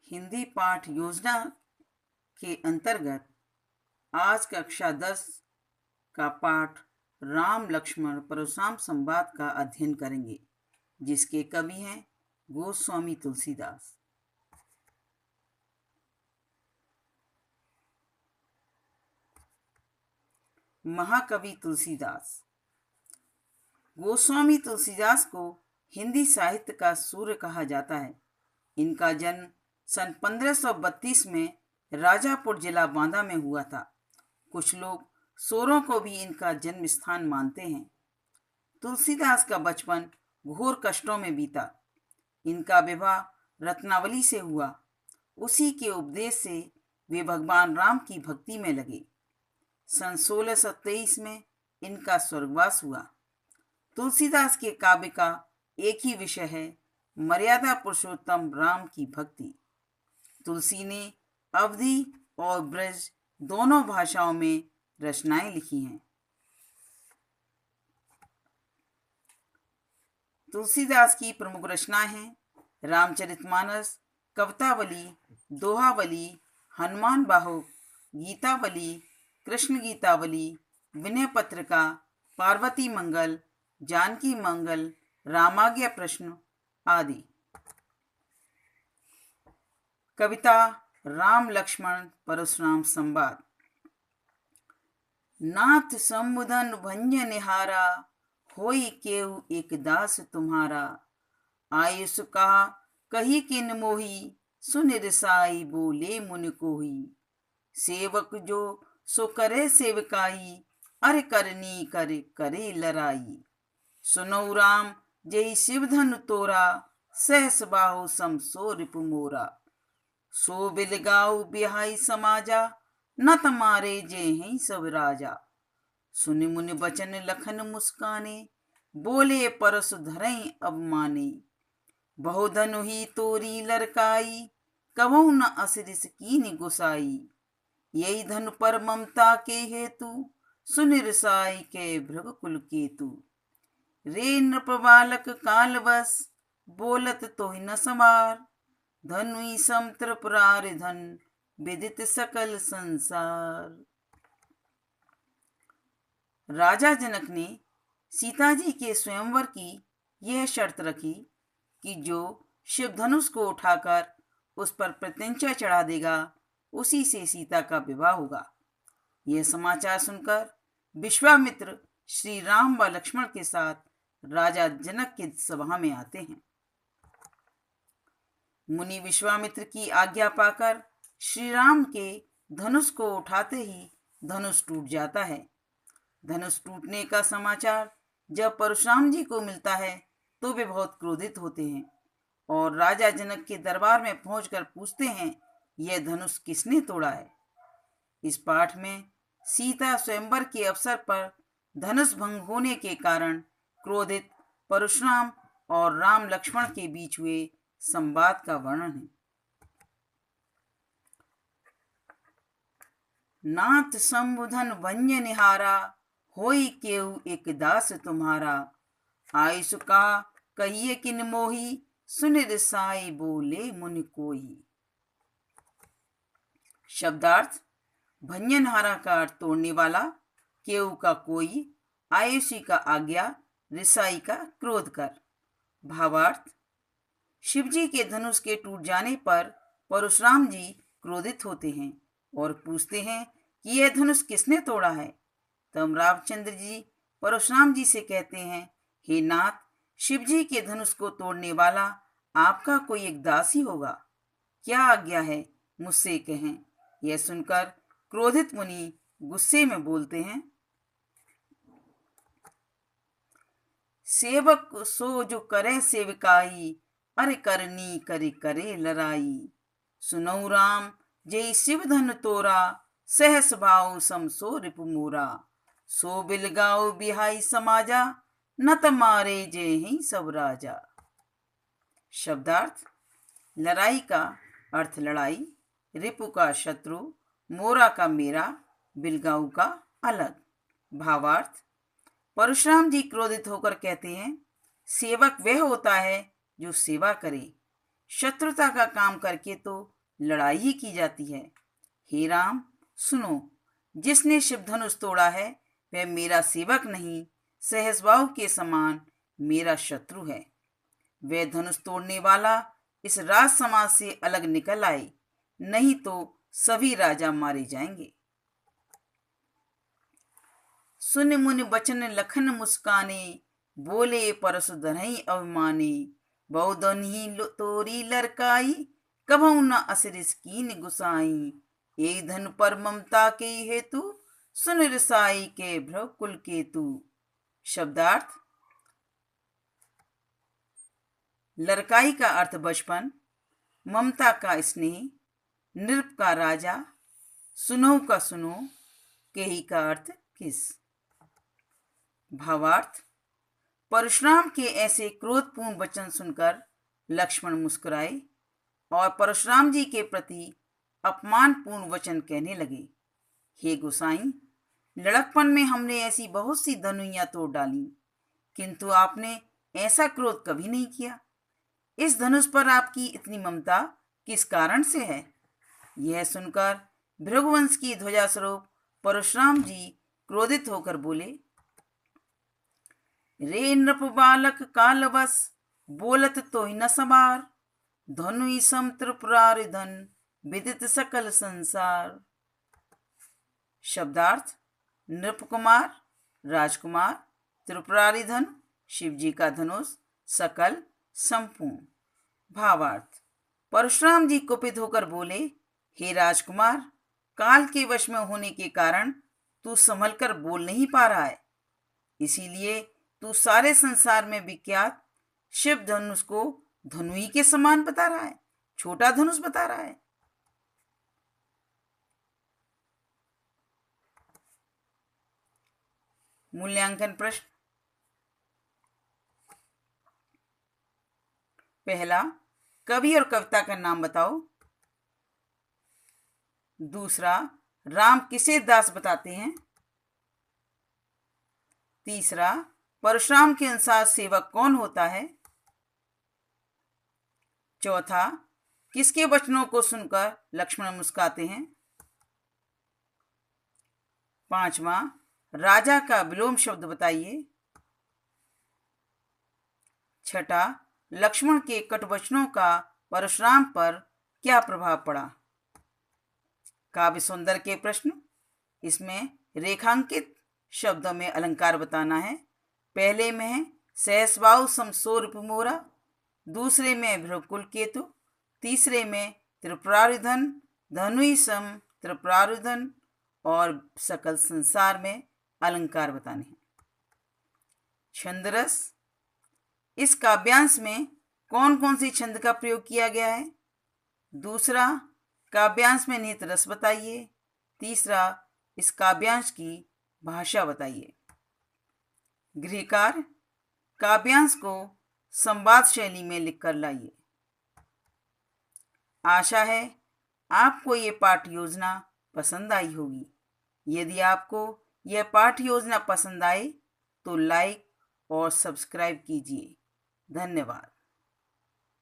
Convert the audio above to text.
हिंदी पाठ योजना के अंतर्गत आज कक्षा 10 का पाठ राम लक्ष्मण परशुराम संवाद का अध्ययन करेंगे, जिसके कवि हैं गोस्वामी तुलसीदास। महाकवि तुलसीदास। गोस्वामी तुलसीदास को हिंदी साहित्य का सूर्य कहा जाता है। इनका जन्म सन 1532 में राजापुर जिला बांदा में हुआ था। कुछ लोग सोरों को भी इनका जन्म स्थान मानते हैं। तुलसीदास का बचपन घोर कष्टों में बीता। इनका विवाह रत्नावली से हुआ। उसी के उपदेश से वे भगवान राम की भक्ति में लगे। सन 1623 में इनका स्वर्गवास हुआ। तुलसीदास के काव्य का एक ही विषय है, मर्यादा पुरुषोत्तम राम की भक्ति। तुलसी ने अवधी और ब्रज दोनों भाषाओं में रचनाएं लिखी हैं। तुलसीदास की प्रमुख रचनाएं हैं रामचरितमानस, कवितावली, दोहावली, हनुमान बाहुक, गीतावली, कृष्ण गीतावली, विनय पत्रिका, पार्वती मंगल, जानकी मंगल, रामाज्ञा प्रश्न आदि। कविता राम लक्ष्मण परशुराम संवाद। नाथ संबुधन भंज निहारा, होई केउ एक दास तुम्हारा। आयुष कहा कही किन मोही, सुन रिसाई बोले मुनि कोही। सेवक जो सो करे सेवकाई, अरे करनी करे करे लराई। सुनौ राम जय शिवधन तोरा, सहस बाहु सम सो रिपु मोरा। सो बिलगाऊ बिहाई समाजा, न तमारे जे हैं सब राजा। सुनि मुनि बचन लखन मुस्काने, बोले परसु धरई अब माने। बहुधनु ही तोरी लरकाई, कबहु न असिरिस कीनि गुसाई। यही धनु पर ममता के हेतु, सुनि रिसाई के भृगुकुल केतु। रे नृप बालक काल बस, बोलत तोहि न समार। धनुई सम त्रिपुरार धन, विदित सकल संसार। राजा जनक ने सीता जी के स्वयंवर की यह शर्त रखी कि जो शिव धनुष को उठाकर उस पर प्रत्यंचा चढ़ा देगा, उसी से सीता का विवाह होगा। यह समाचार सुनकर विश्वामित्र श्री राम व लक्ष्मण के साथ राजा जनक की सभा में आते हैं। मुनि विश्वामित्र की आज्ञा पाकर श्री राम के धनुष को उठाते ही धनुष टूट जाता है। धनुष टूटने का समाचार जब परशुराम जी को मिलता है तो वे बहुत क्रोधित होते हैं और राजा जनक के दरबार में पहुंचकर पूछते हैं, यह धनुष किसने तोड़ा है। इस पाठ में सीता स्वयंवर के अवसर पर धनुष भंग होने के कारण क्रोधित परशुराम और राम लक्ष्मण के बीच हुए संवाद का वर्णन है। नाथ संबुधन भंज निहारा, होई केउ एक दास तुम्हारा। आयुष का कहिए किन मोही, सुन रिसाई बोले मुनि कोही। शब्दार्थ। भंजनहारा का अर्थ तोड़ने वाला, केउ का कोई, आयुषी का आज्ञा, रिसाई का क्रोध कर। भावार्थ। शिवजी के धनुष के टूट जाने पर परशुराम जी क्रोधित होते हैं और पूछते हैं कि यह धनुष किसने तोड़ा है। तब रामचंद्र जी परशुराम जी से कहते हैं, हे नाथ, शिवजी के धनुष को तोड़ने वाला आपका कोई एक दास ही होगा। क्या आज्ञा है, मुझसे कहें। यह सुनकर क्रोधित मुनि गुस्से में बोलते हैं, सेवक सो जो करे सेवकाई, अरे करनी करे करे लराई। सुनौ राम जय शिव धन तोरा, सहस भाव सम सो रिपु मोरा। सो बिलगाओ बिहाई समाजा, न तमारे जय हैं सब राजा। शब्दार्थ। लड़ाई का अर्थ लड़ाई, रिपु का शत्रु, मोरा का मेरा, बिलगाऊ का अलग। भावार्थ। परशुराम जी क्रोधित होकर कहते हैं, सेवक वह होता है जो सेवा करे। शत्रुता का काम करके तो लड़ाई ही की जाती है। हे राम, सुनो, जिसने शिव धनुष तोड़ा है वह मेरा सेवक नहीं, सहस्बाहु के समान मेरा शत्रु है। वह धनुष तोड़ने वाला इस राज समाज से अलग निकल आए, नहीं तो सभी राजा मारे जाएंगे। सुन मुनि बचन लखन मुस्काने, बोले परसु धनहि अभिमानी। बहुधनि तोरी लरकाई, कभऊ न असरिस कीन गुसाई। एक धन पर ममता के हेतु, सुन रिसाई के भ्रव कुल केतु। शब्दार्थ: लरकाई का अर्थ बचपन, ममता का स्नेह, नृप का राजा, सुनो का सुनो, केही का अर्थ किस। भावार्थ: परशुराम के ऐसे क्रोधपूर्ण वचन सुनकर लक्ष्मण मुस्कुराए और परशुराम जी के प्रति अपमानपूर्ण वचन कहने लगे। हे गोसाई, लड़कपन में हमने ऐसी बहुत सी धनुइयां तोड़ डाली, किंतु आपने ऐसा क्रोध कभी नहीं किया। इस धनुष पर आपकी इतनी ममता किस कारण से है? यह सुनकर भृगुवंश की ध्वजा स्वरूप परशुराम जी क्रोधित होकर बोले, रे नृप बालक कालवश, बोलत तोहि न समार। धनुई सम त्रिपुरारिधन, विदित सकल संसार। शब्दार्थ: नृप कुमार, राजकुमार, त्रिपुरारिधन शिव जी का धनुष, सकल, संपूर्ण। भावार्थ: परशुराम जी कुपित होकर बोले, हे राजकुमार, काल के वश में होने के कारण तू संभल कर बोल नहीं पा रहा है, इसीलिए तू सारे संसार में विख्यात शिव धनुष को धनुई के समान बता रहा है, छोटा धनुष बता रहा है। मूल्यांकन प्रश्न: पहला, कवि और कविता का नाम बताओ। दूसरा, राम किसे दास बताते हैं। तीसरा, परशुराम के अनुसार सेवक कौन होता है। चौथा, किसके वचनों को सुनकर लक्ष्मण मुस्कुराते हैं। पांचवा, राजा का विलोम शब्द बताइए। छठा, लक्ष्मण के कटुवचनों का परशुराम पर क्या प्रभाव पड़ा। काव्य सौंदर्य के प्रश्न: इसमें रेखांकित शब्दों में अलंकार बताना है। पहले में है सहस्बाहु सम सौरभ मोरा, दूसरे में भ्रकुल केतु, तीसरे में त्रिपुरारिधन, धनुई सम त्रिपुरारिधन और सकल संसार में अलंकार बताने हैं। छंदरस: इस काव्यांश में कौन कौन सी छंद का प्रयोग किया गया है। दूसरा, काव्यांश में निहित रस बताइए। तीसरा, इस काव्यांश की भाषा बताइए। गृहकार्य: काव्यांश को संवाद शैली में लिखकर लाइए। आशा है आपको ये पाठ योजना पसंद आई होगी। यदि आपको यह पाठ योजना पसंद आए तो लाइक और सब्सक्राइब कीजिए। धन्यवाद।